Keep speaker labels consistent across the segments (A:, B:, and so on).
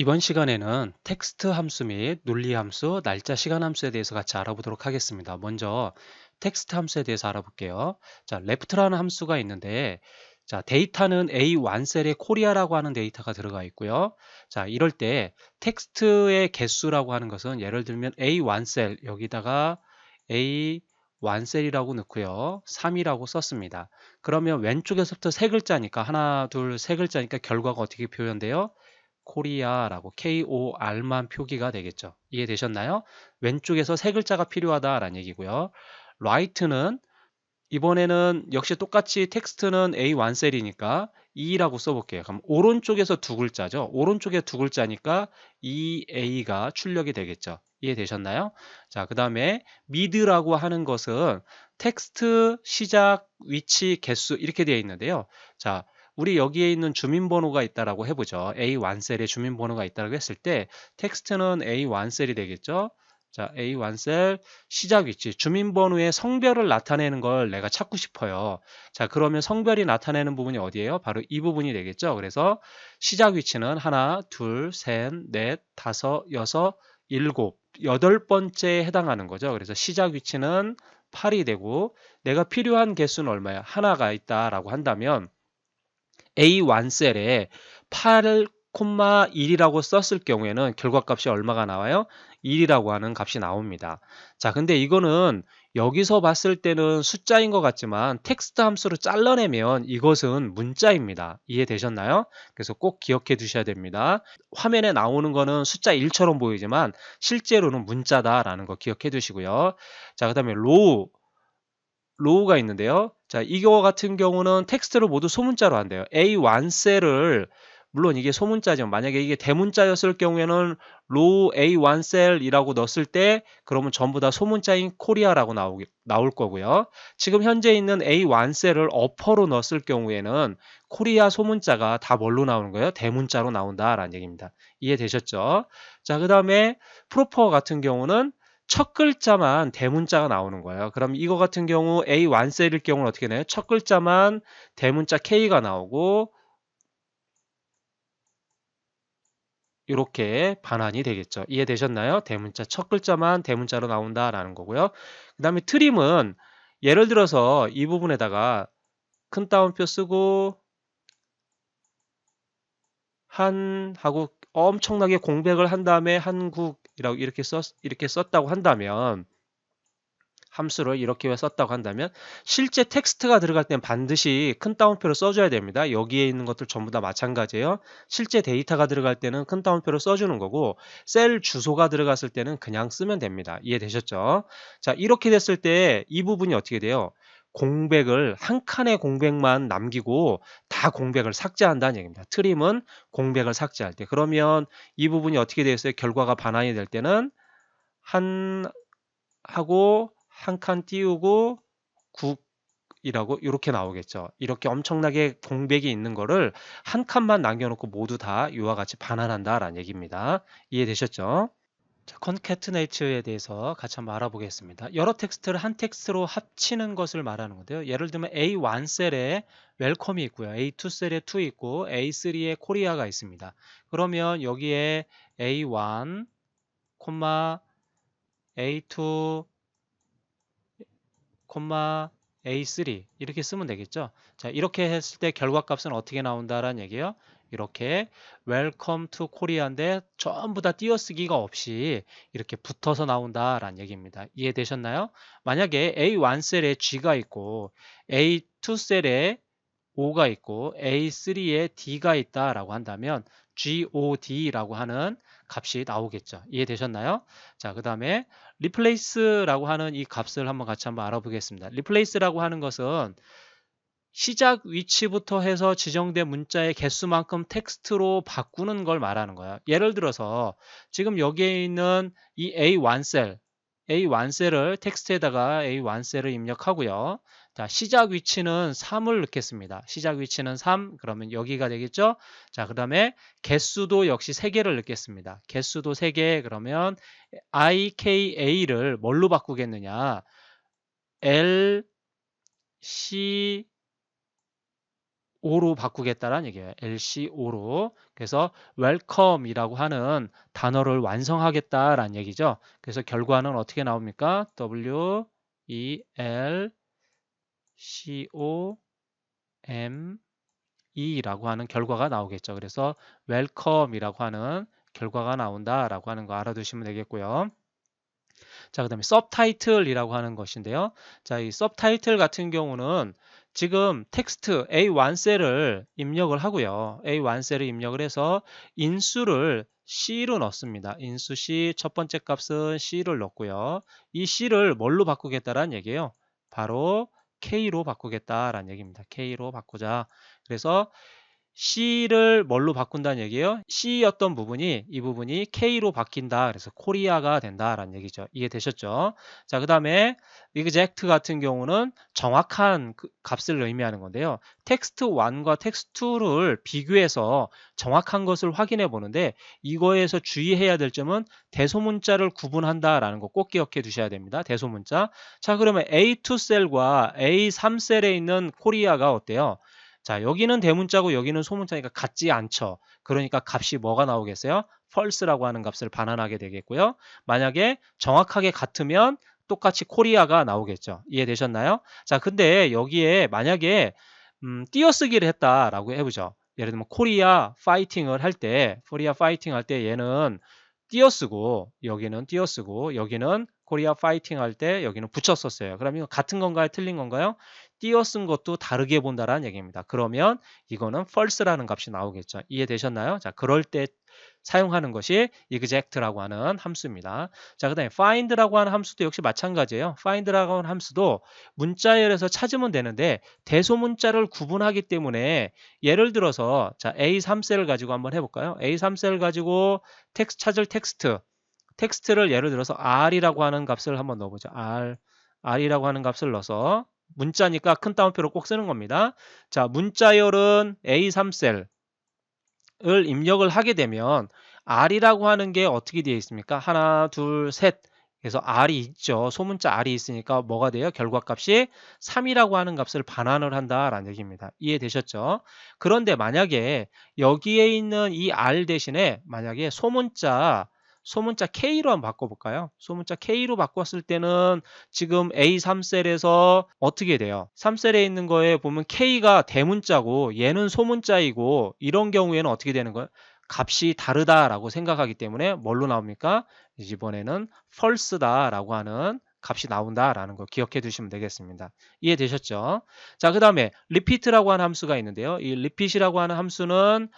A: 이번 시간에는 텍스트 함수 및 논리 함수, 날짜 시간 함수에 대해서 같이 알아보도록 하겠습니다. 먼저 텍스트 함수에 대해서 알아볼게요. 자, left라는 함수가 있는데, 자, 데이터는 A1셀에 코리아라고 하는 데이터가 들어가 있고요. 자, 이럴 때 텍스트의 개수라고 하는 것은 예를 들면 A1셀 여기다가 A1셀이라고 넣고요. 3이라고 썼습니다. 그러면 왼쪽에서부터 세 글자니까 하나, 둘, 세 글자니까 결과가 어떻게 표현돼요? 코리아라고 KOR만 표기가 되겠죠. 이해되셨나요? 왼쪽에서 세 글자가 필요하다라는 얘기고요. write는 이번에는 역시 똑같이 텍스트는 A1셀이니까 E라고 써볼게요. 그럼 오른쪽에서 두 글자죠. 오른쪽에 두 글자니까 EA가 출력이 되겠죠. 이해되셨나요? 자, 그 다음에 mid라고 하는 것은 텍스트, 시작, 위치, 개수 이렇게 되어 있는데요. 자, 우리 여기에 있는 주민번호가 있다라고 해보죠. A1셀에 주민번호가 있다고 했을 때 텍스트는 A1셀이 되겠죠. 자, A1셀 시작 위치, 주민번호의 성별을 나타내는 걸 내가 찾고 싶어요. 자, 그러면 성별이 나타내는 부분이 어디예요? 바로 이 부분이 되겠죠. 그래서 시작 위치는 하나, 둘, 셋, 넷, 다섯, 여섯, 일곱, 여덟 번째에 해당하는 거죠. 그래서 시작 위치는 8이 되고 내가 필요한 개수는 얼마야? 하나가 있다라고 한다면 A1셀에 8,1이라고 썼을 경우에는 결과값이 얼마가 나와요? 1이라고 하는 값이 나옵니다. 자, 근데 이거는 여기서 봤을 때는 숫자인 것 같지만 텍스트 함수로 잘라내면 이것은 문자입니다. 이해되셨나요? 그래서 꼭 기억해 두셔야 됩니다. 화면에 나오는 거는 숫자 1처럼 보이지만 실제로는 문자다라는 거 기억해 두시고요. 자, 그 다음에 로우가 있는데요. 자, 이거 같은 경우는 텍스트를 모두 소문자로 한대요. A1셀을 물론 이게 소문자지만 만약에 이게 대문자였을 경우에는 로우 A1셀이라고 넣었을 때 그러면 전부 다 소문자인 코리아라고 나올 거고요. 지금 현재 있는 A1셀을 어퍼로 넣었을 경우에는 코리아 소문자가 다 뭘로 나오는 거예요? 대문자로 나온다라는 얘기입니다. 이해되셨죠? 자, 그 다음에 프로퍼 같은 경우는 첫 글자만 대문자가 나오는 거예요. 그럼 이거 같은 경우 A1셀일 경우는 어떻게 돼요? 첫 글자만 대문자 K가 나오고 이렇게 반환이 되겠죠. 이해되셨나요? 대문자 첫 글자만 대문자로 나온다라는 거고요. 그 다음에 트림은 예를 들어서 이 부분에다가 큰 따옴표 쓰고 한 하고 엄청나게 공백을 한 다음에 한국이라고 이렇게 썼다고 한다면 함수를 이렇게 썼다고 한다면 실제 텍스트가 들어갈 땐 반드시 큰 따옴표를 써줘야 됩니다. 여기에 있는 것들 전부 다 마찬가지예요. 실제 데이터가 들어갈 때는 큰 따옴표를 써주는 거고 셀 주소가 들어갔을 때는 그냥 쓰면 됩니다. 이해되셨죠? 자, 이렇게 됐을 때 이 부분이 어떻게 돼요? 공백을 한 칸의 공백만 남기고 다 공백을 삭제한다는 얘기입니다. 트림은 공백을 삭제할 때 그러면 이 부분이 어떻게 되었어요? 결과가 반환이 될 때는 한 하고 한 칸 띄우고 국이라고 이렇게 나오겠죠. 이렇게 엄청나게 공백이 있는 거를 한 칸만 남겨놓고 모두 다 이와 같이 반환한다라는 얘기입니다. 이해되셨죠? 자, concatenate에 대해서 같이 한번 알아보겠습니다. 여러 텍스트를 한 텍스트로 합치는 것을 말하는 건데요. 예를 들면 A1셀에 웰컴이 있고요. A2셀에 to 있고 A3에 코리아가 있습니다. 그러면 여기에 A1, A2, A3 이렇게 쓰면 되겠죠. 자, 이렇게 했을 때 결과값은 어떻게 나온다라는 얘기예요. 이렇게 Welcome to Korea인데 전부 다 띄어쓰기가 없이 이렇게 붙어서 나온다라는 얘기입니다. 이해되셨나요? 만약에 A1셀에 G가 있고 A2셀에 O가 있고 A3에 D가 있다라고 한다면 GOD라고 하는 값이 나오겠죠. 이해되셨나요? 자, 그 다음에 replace라고 하는 이 값을 한번 알아보겠습니다. replace라고 하는 것은 시작 위치부터 해서 지정된 문자의 개수만큼 텍스트로 바꾸는 걸 말하는 거야. 예를 들어서 지금 여기에 있는 이 A1셀을 텍스트에다가 A1셀을 입력하고요. 자, 시작 위치는 3을 넣겠습니다. 시작 위치는 3, 그러면 여기가 되겠죠? 자, 그 다음에 개수도 역시 3개를 넣겠습니다. 개수도 3개, 그러면 IKA를 뭘로 바꾸겠느냐? L, C, O로 바꾸겠다라는 얘기예요. LCO로. 그래서 welcome이라고 하는 단어를 완성하겠다라는 얘기죠. 그래서 결과는 어떻게 나옵니까? WELCOME라고 하는 결과가 나오겠죠. 그래서 welcome이라고 하는 결과가 나온다라고 하는 거 알아두시면 되겠고요. 자, 그 다음에 서브타이틀이라고 하는 것인데요. 자, 이 서브타이틀 같은 경우는 지금 텍스트 A1셀을 입력을 하고요. A1셀을 입력을 해서 인수를 C로 넣습니다. 인수 C, 첫 번째 값은 C를 넣고요. 이 C를 뭘로 바꾸겠다라는 얘기예요. 바로 K로 바꾸겠다라는 얘기입니다. K로 바꾸자. 그래서 C를 뭘로 바꾼다는 얘기예요? C였던 부분이 이 부분이 K로 바뀐다. 그래서 코리아가 된다라는 얘기죠. 이해되셨죠? 자, 그 다음에 exact 같은 경우는 정확한 값을 의미하는 건데요. 텍스트 1과 텍스트 2를 비교해서 정확한 것을 확인해 보는데 이거에서 주의해야 될 점은 대소문자를 구분한다라는 거 꼭 기억해 두셔야 됩니다. 대소문자. 자, 그러면 A2 셀과 A3 셀에 있는 코리아가 어때요? 자, 여기는 대문자고 여기는 소문자니까 같지 않죠. 그러니까 값이 뭐가 나오겠어요? false라고 하는 값을 반환하게 되겠고요. 만약에 정확하게 같으면 똑같이 코리아가 나오겠죠. 이해되셨나요? 자, 근데 여기에 만약에 띄어쓰기를 했다라고 해보죠. 예를 들면 코리아 파이팅을 할 때, 코리아 파이팅 할 때 얘는 띄어쓰고 여기는 띄어쓰고 여기는 코리아 파이팅 할 때 여기는 붙였었어요. 그럼 이거 같은 건가요? 틀린 건가요? 띄어쓴 것도 다르게 본다라는 얘기입니다. 그러면 이거는 false라는 값이 나오겠죠. 이해되셨나요? 자, 그럴 때 사용하는 것이 exact라고 하는 함수입니다. 자, 그 다음에 find라고 하는 함수도 역시 마찬가지예요. find라고 하는 함수도 문자열에서 찾으면 되는데 대소문자를 구분하기 때문에 예를 들어서 자, A3셀을 가지고 한번 해볼까요? A3셀을 가지고 찾을 텍스트를 예를 들어서 R이라고 하는 값을 한번 넣어보죠. R이라고 하는 값을 넣어서 문자니까 큰 따옴표로 꼭 쓰는 겁니다. 자, 문자열은 A3셀을 입력을 하게 되면 R이라고 하는 게 어떻게 되어 있습니까? 하나, 둘, 셋. 그래서 R이 있죠. 소문자 R이 있으니까 뭐가 돼요? 결과값이 3이라고 하는 값을 반환을 한다라는 얘기입니다. 이해되셨죠? 그런데 만약에 여기에 있는 이 R 대신에 만약에 소문자 K로 한번 바꿔볼까요? 소문자 K로 바꿨을 때는 지금 A3셀에서 어떻게 돼요? 3셀에 있는 거에 보면 K가 대문자고 얘는 소문자이고 이런 경우에는 어떻게 되는 거예요? 값이 다르다라고 생각하기 때문에 뭘로 나옵니까? 이번에는 false다라고 하는 값이 나온다라는 거 기억해 두시면 되겠습니다. 이해되셨죠? 자, 그 다음에 repeat라고 하는 함수가 있는데요. 이 repeat이라고 하는 함수는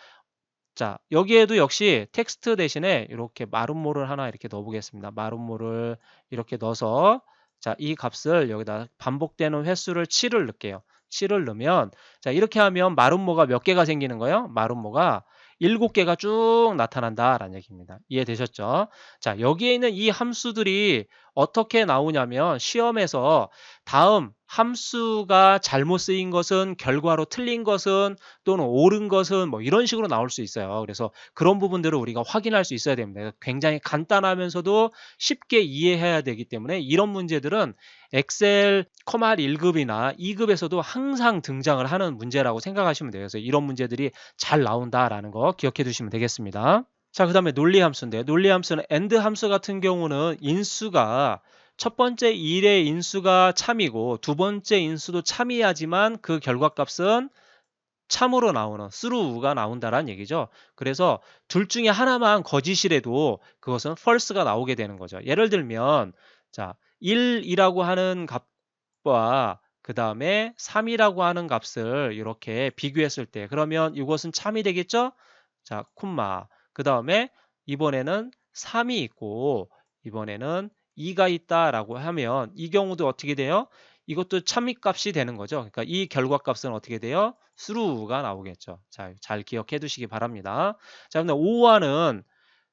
A: 자, 여기에도 역시 텍스트 대신에 이렇게 마름모를 하나 이렇게 넣어보겠습니다. 마름모를 이렇게 넣어서 자, 이 값을 여기다 반복되는 횟수를 7을 넣을게요. 7을 넣으면 자, 이렇게 하면 마름모가 몇 개가 생기는 거예요? 마름모가 7개가 쭉 나타난다라는 얘기입니다. 이해되셨죠? 자, 여기에 있는 이 함수들이 어떻게 나오냐면 시험에서 다음 함수가 잘못 쓰인 것은 결과로 틀린 것은 또는 옳은 것은 뭐 이런 식으로 나올 수 있어요. 그래서 그런 부분들을 우리가 확인할 수 있어야 됩니다. 굉장히 간단하면서도 쉽게 이해해야 되기 때문에 이런 문제들은 엑셀 커말 1급이나 2급에서도 항상 등장을 하는 문제라고 생각하시면 돼요. 그래서 이런 문제들이 잘 나온다라는 거 기억해 두시면 되겠습니다. 자, 그 다음에 논리 함수인데 논리 함수는 AND 함수 같은 경우는 인수가 첫 번째 1의 인수가 참이고 두 번째 인수도 참이야지만 그 결과값은 참으로 나오는 true가 나온다라는 얘기죠. 그래서 둘 중에 하나만 거짓이라도 그것은 false가 나오게 되는 거죠. 예를 들면 자 1이라고 하는 값과 그 다음에 3이라고 하는 값을 이렇게 비교했을 때 그러면 이것은 참이 되겠죠? 자, 콤마. 그 다음에 이번에는 3이 있고 이번에는 2가 있다라고 하면 이 경우도 어떻게 돼요? 이것도 참이값이 되는 거죠. 그러니까 이 결과값은 어떻게 돼요? true가 나오겠죠. 잘 기억해 두시기 바랍니다. 자, 근데 5화는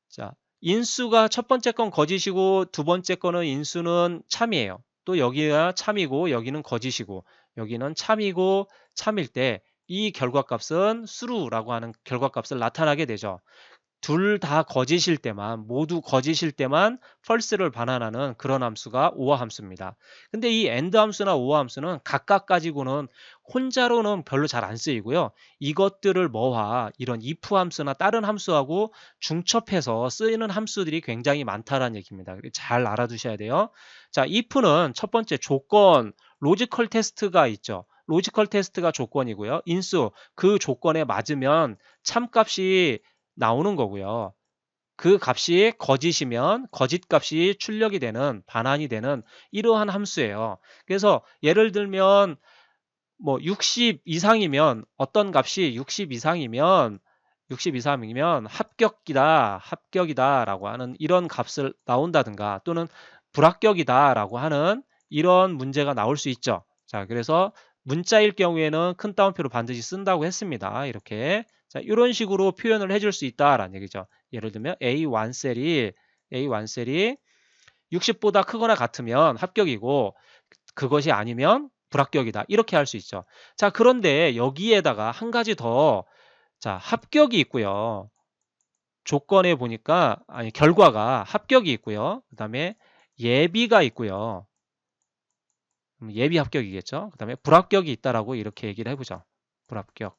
A: 자, 인수가 첫 번째 건 거짓이고 두 번째 거는 인수는 참이에요. 또 여기가 참이고 여기는 거짓이고 여기는 참이고 참일 때 이 결과값은 true라고 하는 결과값을 나타나게 되죠. 둘 다 거짓일 때만, 모두 거짓일 때만 false를 반환하는 그런 함수가 or 함수입니다. 근데 이 and 함수나 or 함수는 각각 가지고는 혼자로는 별로 잘 안 쓰이고요. 이것들을 뭐와 이런 if 함수나 다른 함수하고 중첩해서 쓰이는 함수들이 굉장히 많다라는 얘기입니다. 잘 알아두셔야 돼요. 자, if는 첫 번째 조건, 로지컬 테스트가 있죠. 로지컬 테스트가 조건이고요. 인수, 그 조건에 맞으면 참값이 나오는 거고요. 그 값이 거짓이면 거짓 값이 출력이 되는, 반환이 되는 이러한 함수예요. 그래서 예를 들면 뭐 60 이상이면 어떤 값이 60 이상이면 합격이다 라고 하는 이런 값을 나온다든가 또는 불합격이다 라고 하는 이런 문제가 나올 수 있죠. 자, 그래서 문자일 경우에는 큰 따옴표를 반드시 쓴다고 했습니다. 이렇게. 자, 이런 식으로 표현을 해줄 수 있다라는 얘기죠. 예를 들면 A1셀이 60보다 크거나 같으면 합격이고 그것이 아니면 불합격이다. 이렇게 할 수 있죠. 자, 그런데 여기에다가 한 가지 더, 자, 합격이 있고요. 조건에 보니까, 결과가 합격이 있고요. 그 다음에 예비가 있고요. 예비 합격이겠죠. 그 다음에 불합격이 있다라고 이렇게 얘기를 해보죠. 불합격.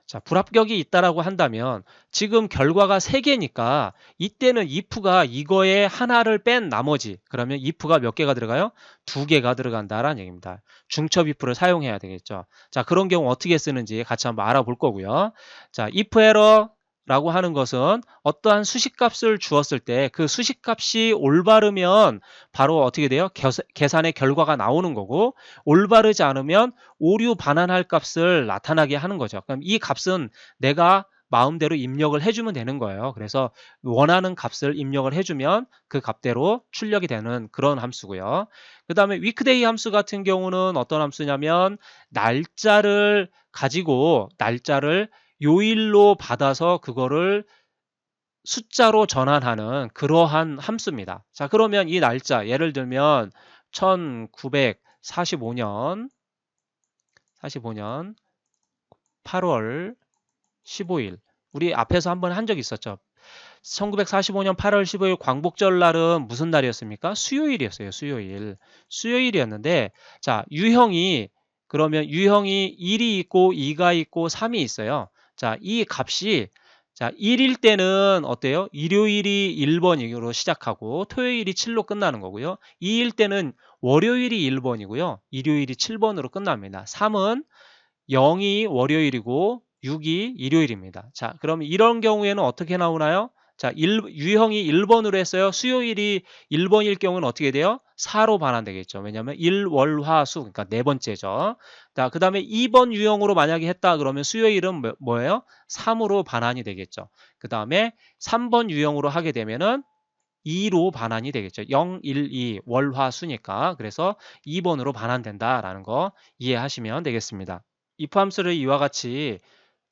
A: 자, 불합격이 있다라고 한다면 지금 결과가 3개니까 이때는 if가 이거에 하나를 뺀 나머지, 그러면 if가 몇 개가 들어가요? 2개가 들어간다라는 얘기입니다. 중첩 if를 사용해야 되겠죠. 자, 그런 경우 어떻게 쓰는지 같이 한번 알아볼 거고요. 자, if error 라고 하는 것은 어떠한 수식값을 주었을 때 그 수식값이 올바르면 바로 어떻게 돼요? 계산의 결과가 나오는 거고, 올바르지 않으면 오류 반환할 값을 나타나게 하는 거죠. 그럼 이 값은 내가 마음대로 입력을 해주면 되는 거예요. 그래서 원하는 값을 입력을 해주면 그 값대로 출력이 되는 그런 함수고요. 그 다음에 weekday 함수 같은 경우는 어떤 함수냐면 날짜를 가지고 날짜를 요일로 받아서 그거를 숫자로 전환하는 그러한 함수입니다. 자, 그러면 이 날짜, 예를 들면 1945년 8월 15일. 우리 앞에서 한번 한 적이 있었죠. 1945년 8월 15일 광복절 날은 무슨 날이었습니까? 수요일이었어요. 수요일이었는데, 자, 그러면 유형이 1이 있고 2가 있고 3이 있어요. 자, 이 값이, 자, 1일 때는 어때요? 일요일이 1번으로 시작하고 토요일이 7로 끝나는 거고요. 2일 때는 월요일이 1번이고요. 일요일이 7번으로 끝납니다. 3은 0이 월요일이고 6이 일요일입니다. 자, 그럼 이런 경우에는 어떻게 나오나요? 자, 유형이 1번으로 했어요. 수요일이 1번일 경우는 어떻게 돼요? 4로 반환되겠죠. 왜냐하면 1, 월, 화, 수, 그러니까 네 번째죠. 자, 그 다음에 2번 유형으로 만약에 했다 그러면 수요일은 뭐예요? 3으로 반환이 되겠죠. 그 다음에 3번 유형으로 하게 되면은 2로 반환이 되겠죠. 0, 1, 2, 월, 화, 수니까. 그래서 2번으로 반환된다라는 거 이해하시면 되겠습니다. if 함수를 이와 같이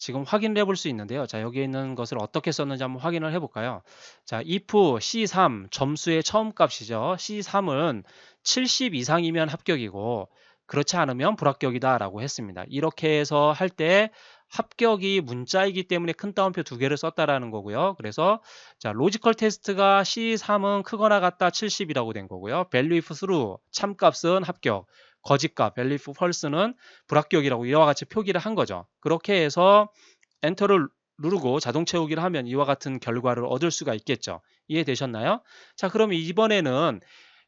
A: 지금 확인을 해볼 수 있는데요. 자, 여기 있는 것을 어떻게 썼는지 한번 확인을 해볼까요? 자, if C3 점수의 처음 값이죠. C3은 70 이상이면 합격이고 그렇지 않으면 불합격이다 라고 했습니다. 이렇게 해서 할 때 합격이 문자이기 때문에 큰 따옴표 2개를 썼다라는 거고요. 그래서 자, 로지컬 테스트가 C3은 크거나 같다 70이라고 된 거고요. value if true 참값은 합격, 거짓값 value if false는 불합격이라고 이와 같이 표기를 한 거죠. 그렇게 해서 엔터를 누르고 자동 채우기를 하면 이와 같은 결과를 얻을 수가 있겠죠. 이해되셨나요? 자, 그럼 이번에는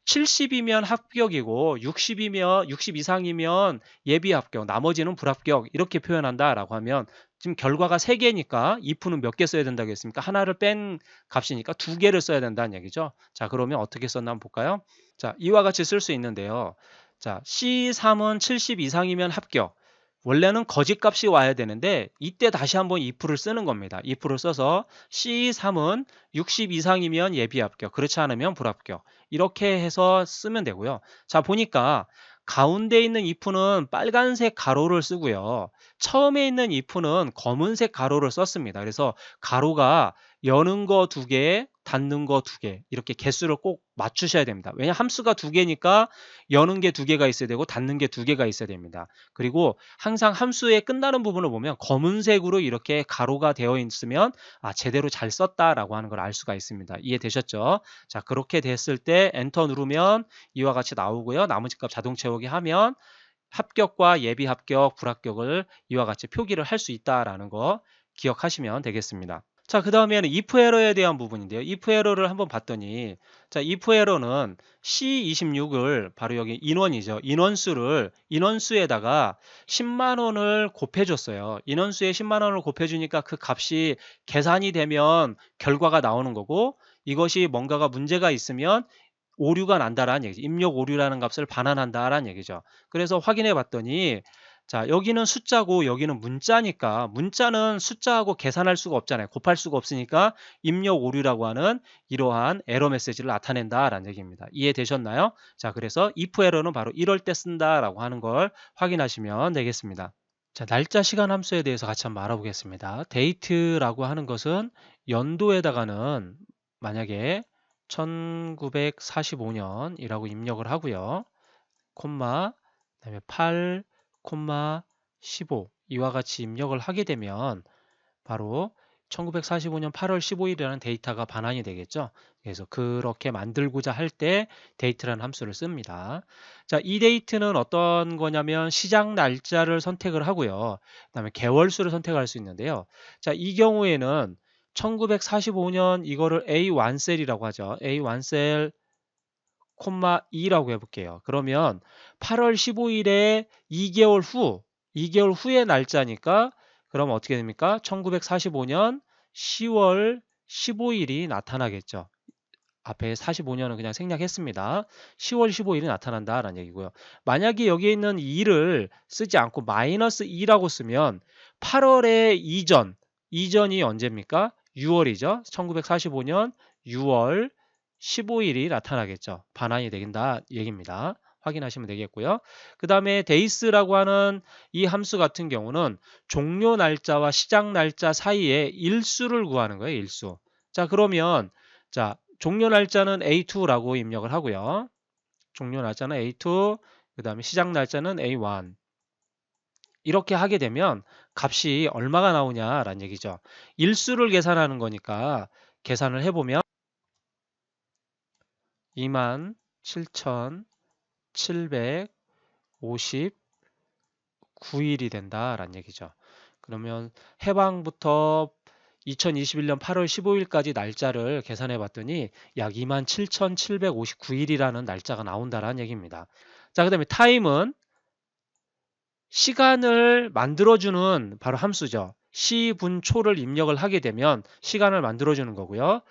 A: 70이면 합격이고 60 이상이면 예비 합격, 나머지는 불합격 이렇게 표현한다라고 하면 지금 결과가 3개니까 if는 몇 개 써야 된다고 했습니까? 하나를 뺀 값이니까 2개를 써야 된다는 얘기죠. 자, 그러면 어떻게 썼나 한번 볼까요? 자, 이와 같이 쓸 수 있는데요. 자, C3은 70 이상이면 합격. 원래는 거짓값이 와야 되는데 이때 다시 한번 if를 쓰는 겁니다. if를 써서 C3은 60 이상이면 예비 합격, 그렇지 않으면 불합격. 이렇게 해서 쓰면 되고요. 자, 보니까 가운데 있는 if는 빨간색 가로를 쓰고요. 처음에 있는 if는 검은색 가로를 썼습니다. 그래서 가로가 여는 거 2개, 닫는 거 2개 이렇게 개수를 꼭 맞추셔야 됩니다. 왜냐 함수가 2개니까 여는 게 2개가 있어야 되고 닫는 게 2개가 있어야 됩니다. 그리고 항상 함수의 끝나는 부분을 보면 검은색으로 이렇게 가로가 되어 있으면 제대로 잘 썼다라고 하는 걸 알 수가 있습니다. 이해되셨죠? 자, 그렇게 됐을 때 엔터 누르면 이와 같이 나오고요. 나머지 값 자동 채우기 하면 합격과 예비 합격, 불합격을 이와 같이 표기를 할 수 있다라는 거 기억하시면 되겠습니다. 자, 그 다음에는 if 에러에 대한 부분인데요. if 에러를 한번 봤더니, 자, if 에러는 C26을 바로 여기 인원이죠. 인원수에다가 10만 원을 곱해줬어요. 인원수에 10만 원을 곱해주니까 그 값이 계산이 되면 결과가 나오는 거고, 이것이 뭔가가 문제가 있으면 오류가 난다라는 얘기죠. 입력 오류라는 값을 반환한다라는 얘기죠. 그래서 확인해 봤더니 자, 여기는 숫자고 여기는 문자니까 문자는 숫자하고 계산할 수가 없잖아요. 곱할 수가 없으니까 입력 오류라고 하는 이러한 에러 메시지를 나타낸다라는 얘기입니다. 이해되셨나요? 자, 그래서 if 에러는 바로 이럴 때 쓴다라고 하는 걸 확인하시면 되겠습니다. 자, 날짜 시간 함수에 대해서 같이 한번 알아보겠습니다. date라고 하는 것은 연도에다가는 만약에 1945년이라고 입력을 하고요. 콤마, 그다음에 8, 15 이와 같이 입력을 하게 되면 바로 1945년 8월 15일이라는 데이터가 반환이 되겠죠. 그래서 그렇게 만들고자 할 때 date라는 함수를 씁니다. 자, 이 date는 어떤 거냐면 시작 날짜를 선택을 하고요. 그다음에 개월수를 선택할 수 있는데요. 자, 이 경우에는 1945년 이거를 A1셀이라고 하죠. A1셀, 2라고 해볼게요. 그러면 8월 15일에 2개월 후의 날짜니까 그럼 어떻게 됩니까? 1945년 10월 15일이 나타나겠죠. 앞에 45년은 그냥 생략했습니다. 10월 15일이 나타난다라는 얘기고요. 만약에 여기에 있는 2를 쓰지 않고 마이너스 2라고 쓰면 8월의 이전이 언제입니까? 6월이죠. 1945년 6월 15일이 나타나겠죠. 반환이 된다 얘기입니다. 확인하시면 되겠고요. 그 다음에 days라고 하는 이 함수 같은 경우는 종료 날짜와 시작 날짜 사이에 일수를 구하는 거예요. 일수. 자, 그러면 자, 종료 날짜는 A2라고 입력을 하고요. 종료 날짜는 A2, 그 다음에 시작 날짜는 A1. 이렇게 하게 되면 값이 얼마가 나오냐라는 얘기죠. 일수를 계산하는 거니까 계산을 해보면 27,759일이 된다라는 얘기죠. 그러면 해방부터 2021년 8월 15일까지 날짜를 계산해 봤더니 약 27,759일이라는 날짜가 나온다라는 얘기입니다. 자, 그 다음에 타임은 시간을 만들어주는 바로 함수죠. 시분초를 입력을 하게 되면 시간을 만들어주는 거고요.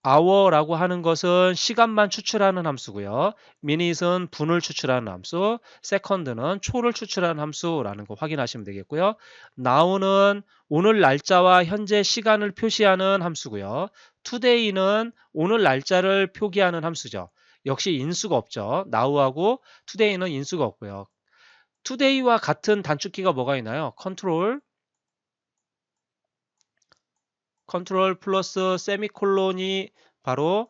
A: hour라고 하는 것은 시간만 추출하는 함수고요. minute은 분을 추출하는 함수, second는 초를 추출하는 함수라는 거 확인하시면 되겠고요. now는 오늘 날짜와 현재 시간을 표시하는 함수고요. today는 오늘 날짜를 표기하는 함수죠. 역시 인수가 없죠. now하고 today는 인수가 없고요. today와 같은 단축키가 뭐가 있나요? 컨트롤 플러스 세미콜론이 바로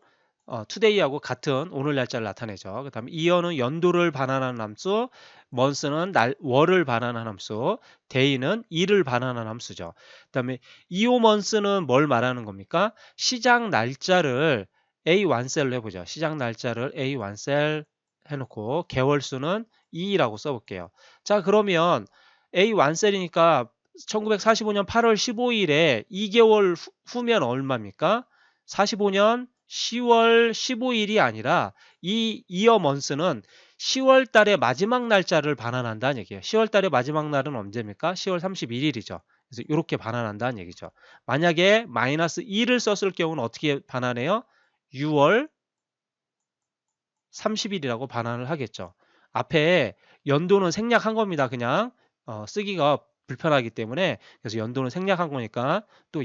A: today하고 같은 오늘 날짜를 나타내죠. 그 다음에 year는 연도를 반환하는 함수, month는 월을 반환하는 함수, day는 일을 반환하는 함수죠. 그 다음에 year-month는 뭘 말하는 겁니까? 시작 날짜를 A1셀로 해보죠. 시작 날짜를 A1셀 해놓고 개월수는 2라고 써볼게요. 자, 그러면 A1셀이니까 1945년 8월 15일에 2개월 후면 얼마입니까? 45년 10월 15일이 아니라 이 이어 먼스는 10월 달의 마지막 날짜를 반환한다는 얘기예요. 10월 달의 마지막 날은 언제입니까? 10월 31일이죠. 그래서 이렇게 반환한다는 얘기죠. 만약에 마이너스 2를 썼을 경우는 어떻게 반환해요? 6월 30일이라고 반환을 하겠죠. 앞에 연도는 생략한 겁니다. 그냥 쓰기가 불편하기 때문에. 그래서 연도는 생략한 거니까 또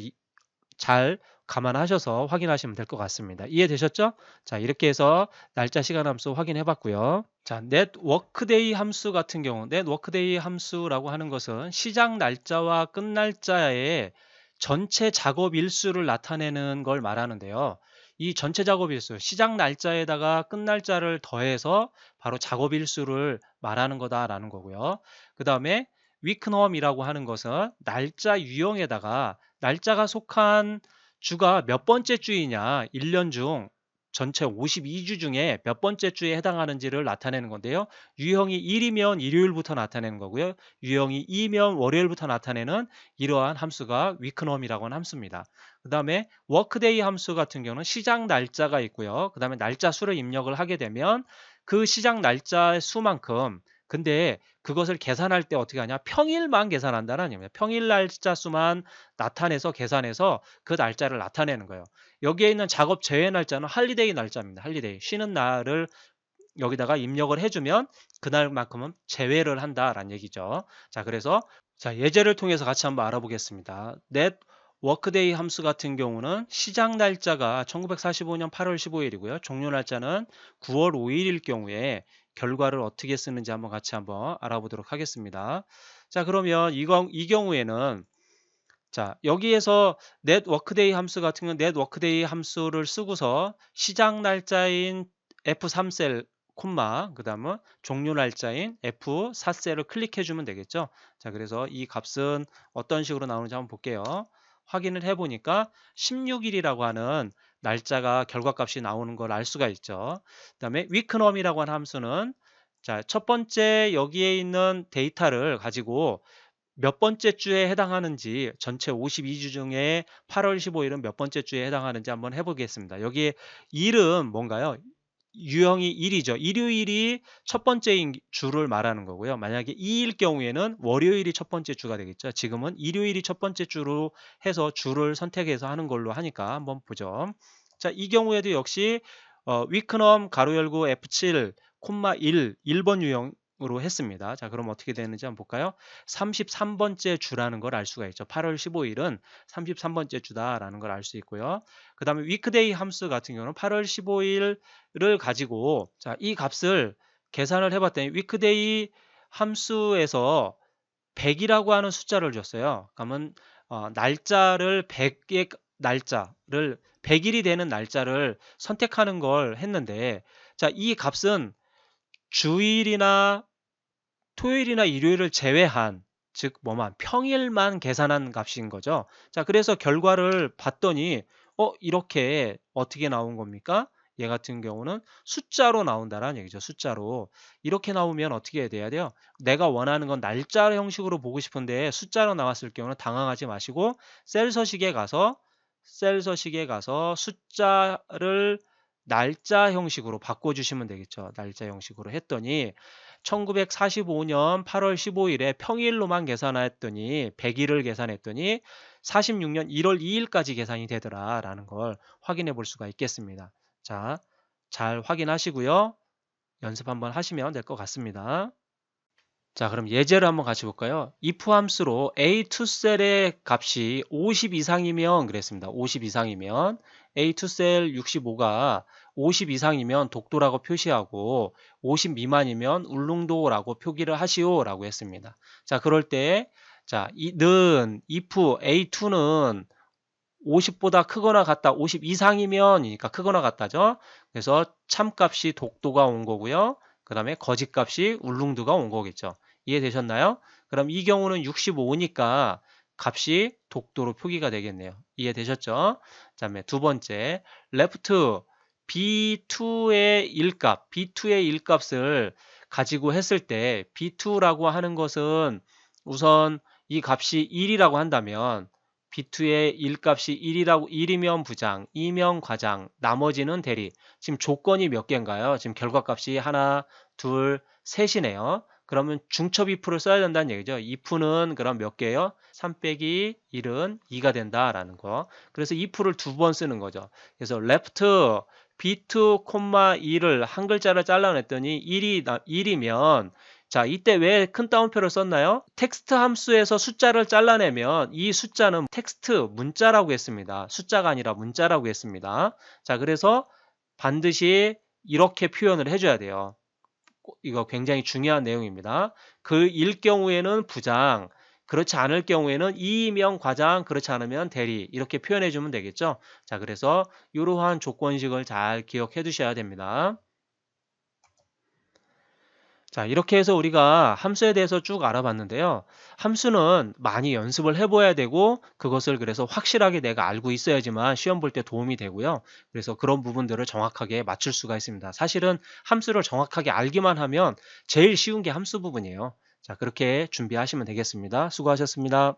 A: 잘 감안하셔서 확인하시면 될 것 같습니다. 이해되셨죠? 자, 이렇게 해서 날짜 시간 함수 확인해 봤고요. 자, net workday 함수 같은 경우 net workday 함수라고 하는 것은 시작 날짜와 끝 날짜의 전체 작업 일수를 나타내는 걸 말하는데요. 이 전체 작업 일수, 시작 날짜에다가 끝 날짜를 더해서 바로 작업 일수를 말하는 거다라는 거고요. 그 다음에 weeknom이라고 하는 것은 날짜 유형에다가 날짜가 속한 주가 몇 번째 주이냐, 1년 중 전체 52주 중에 몇 번째 주에 해당하는지를 나타내는 건데요. 유형이 1이면 일요일부터 나타내는 거고요. 유형이 2면 월요일부터 나타내는 이러한 함수가 weeknom이라고 하는 함수입니다. 그 다음에 workday 함수 같은 경우는 시작 날짜가 있고요. 그 다음에 날짜 수를 입력을 하게 되면 그 시작 날짜의 수만큼, 근데 그것을 계산할 때 어떻게 하냐? 평일만 계산한다는 얘기입니다. 평일 날짜 수만 나타내서 계산해서 그 날짜를 나타내는 거예요. 여기에 있는 작업 제외 날짜는 할리데이 날짜입니다. 할리데이, 쉬는 날을 여기다가 입력을 해주면 그날만큼은 제외를 한다라는 얘기죠. 자, 그래서 자, 예제를 통해서 같이 한번 알아보겠습니다. net workday 함수 같은 경우는 시작 날짜가 1945년 8월 15일이고요. 종료 날짜는 9월 5일일 경우에 결과를 어떻게 쓰는지 한번 같이 한번 알아보도록 하겠습니다. 자, 그러면 이 경우에는 자, 여기에서 net workday 함수 같은 경우는 net workday 함수를 쓰고서 시작 날짜인 F3셀 콤마, 그 다음은 종료 날짜인 F4셀을 클릭해 주면 되겠죠. 자, 그래서 이 값은 어떤 식으로 나오는지 한번 볼게요. 확인을 해 보니까 16일이라고 하는 날짜가 결과값이 나오는 걸 알 수가 있죠. 그 다음에 weeknom이라고 하는 함수는 자, 첫 번째 여기에 있는 데이터를 가지고 몇 번째 주에 해당하는지, 전체 52주 중에 8월 15일은 몇 번째 주에 해당하는지 한번 해보겠습니다. 여기에 일은 뭔가요? 유형이 일이죠. 일요일이 첫 번째 주를 말하는 거고요. 만약에 2일 경우에는 월요일이 첫 번째 주가 되겠죠. 지금은 일요일이 첫 번째 주로 해서 주를 선택해서 하는 걸로 하니까 한번 보죠. 자, 이 경우에도 역시 위크넘 가로 열고 F7, 1번 유형으로 했습니다. 자, 그럼 어떻게 되는지 한번 볼까요? 33번째 주라는 걸 알 수가 있죠. 8월 15일은 33번째 주다라는 걸 알 수 있고요. 그 다음에 위크데이 함수 같은 경우는 8월 15일을 가지고 자, 이 값을 계산을 해봤더니 위크데이 함수에서 100이라고 하는 숫자를 줬어요. 그러면 날짜를 100의 날짜를 100일이 되는 날짜를 선택하는 걸 했는데 자, 이 값은 주일이나 토요일이나 일요일을 제외한 즉 뭐만 평일만 계산한 값인 거죠. 자, 그래서 결과를 봤더니 이렇게 어떻게 나온 겁니까? 얘 같은 경우는 숫자로 나온다라는 얘기죠. 숫자로. 이렇게 나오면 어떻게 돼야 돼요? 내가 원하는 건 날짜 형식으로 보고 싶은데 숫자로 나왔을 경우는 당황하지 마시고 셀 서식에 가서 숫자를 날짜 형식으로 바꿔주시면 되겠죠. 날짜 형식으로 했더니 1945년 8월 15일에 평일로만 계산했더니 100일을 계산했더니 46년 1월 2일까지 계산이 되더라라는 걸 확인해 볼 수가 있겠습니다. 자, 잘 확인하시고요. 연습 한번 하시면 될 것 같습니다. 자, 그럼 예제를 한번 같이 볼까요? if 함수로 A2셀의 값이 50 이상이면 그랬습니다. 50 이상이면 A2셀 65가 50 이상이면 독도라고 표시하고 50 미만이면 울릉도라고 표기를 하시오 라고 했습니다. 자, 그럴 때 자, if A2는 50보다 크거나 같다. 50 이상이면이니까 크거나 같다죠. 그래서 참값이 독도가 온 거고요. 그 다음에 거짓값이 울릉도가 온 거겠죠. 이해되셨나요? 그럼 이 경우는 65니까 값이 독도로 표기가 되겠네요. 이해되셨죠? 그 다음에 두 번째, left B2의 일값을 가지고 했을 때 B2라고 하는 것은 우선 이 값이 1이라고 한다면 B2의 일값이 1이면 부장, 2면 과장, 나머지는 대리. 지금 조건이 몇 개인가요? 지금 결과값이 하나, 둘, 셋이네요. 그러면 중첩 if를 써야 된다는 얘기죠. if는 그럼 몇 개예요? 3 빼기 1은 2가 된다라는 거. 그래서 if를 두 번 쓰는 거죠. 그래서 left B2, 1을 한 글자를 잘라냈더니 1이면 자, 이때 왜 큰 따옴표를 썼나요? 텍스트 함수에서 숫자를 잘라내면 이 숫자는 텍스트 문자라고 했습니다. 숫자가 아니라 문자라고 했습니다. 자, 그래서 반드시 이렇게 표현을 해줘야 돼요. 이거 굉장히 중요한 내용입니다. 그일 경우에는 부장, 그렇지 않을 경우에는 이명 과장, 그렇지 않으면 대리 이렇게 표현해 주면 되겠죠. 자, 그래서 이러한 조건식을 잘 기억해 두셔야 됩니다. 자, 이렇게 해서 우리가 함수에 대해서 쭉 알아봤는데요. 함수는 많이 연습을 해봐야 되고 그것을 그래서 확실하게 내가 알고 있어야지만 시험 볼 때 도움이 되고요. 그래서 그런 부분들을 정확하게 맞출 수가 있습니다. 사실은 함수를 정확하게 알기만 하면 제일 쉬운 게 함수 부분이에요. 자, 그렇게 준비하시면 되겠습니다. 수고하셨습니다.